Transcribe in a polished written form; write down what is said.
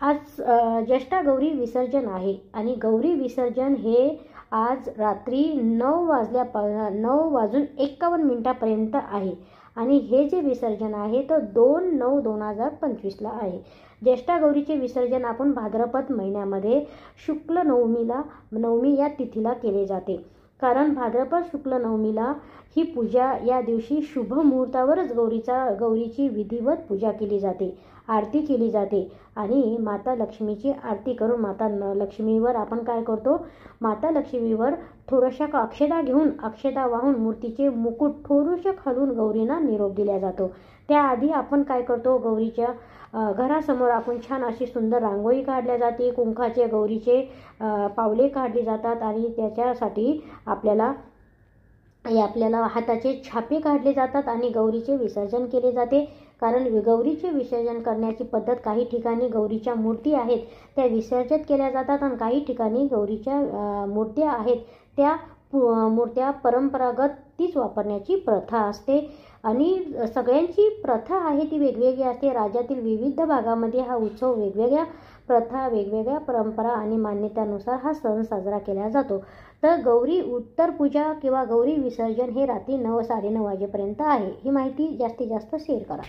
आज ज्येष्ठा गौरी विसर्जन आहे आणि गौरी विसर्जन हे आज रात्री 9:51 आहे आणि हे जे विसर्जन आहे तो 2/9/2025 आहे. ज्येष्ठा गौरीचे विसर्जन आपण भाद्रपद महिन्यामध्ये शुक्ल नवमी या तिथीला केले जाते. कारण भाद्रपद शुक्ल नवमीला ही पूजा या दिवशी शुभ मुहूर्तावरच गौरीची विधिवत पूजा केली जाते, आरती केली जाते आणि माता लक्ष्मीची आरती करून माता लक्ष्मीवर आपण काय करतो, माता लक्ष्मीवर थोड्याशा अक्षता वाहून मूर्तीचे मुकुट थोडंसं खालून गौरींना निरोप दिला जातो. त्याआधी आपण काय करतो, गौरीच्या घरासमोर आपण छान अशी सुंदर रांगोळी काढल्या जाते, कुंकाचे गौरीचे पावले काढली जातात आणि त्याच्यासाठी आपल्याला हाताचे छापे काढले जातात आणि गौरीचे विसर्जन केले जाते. कारण गौरीचे विसर्जन करण्याची पद्धत, काही ठिकाणी गौरीच्या मूर्ती आहेत त्या विसर्जित केल्या जातात आणि काही ठिकाणी गौरीच्या मूर्त्या आहेत त्या मूर्त्या परंपरागत तीच वापरण्याची प्रथा असते आणि सगळ्यांची प्रथा आहे ती वेगवेगळी असते. राज्यातील विविध भागामध्ये हा उत्सव वेगवेगळ्या प्रथा, वेगवेगळ्या परंपरा आणि मान्यतानुसार हा सण साजरा केला जातो. तर गौरी उत्तर पूजा किंवा गौरी विसर्जन हे रात्री 9-9:30 वाजेपर्यंत आहे. ही माहिती जास्तीत जास्त शेअर करा.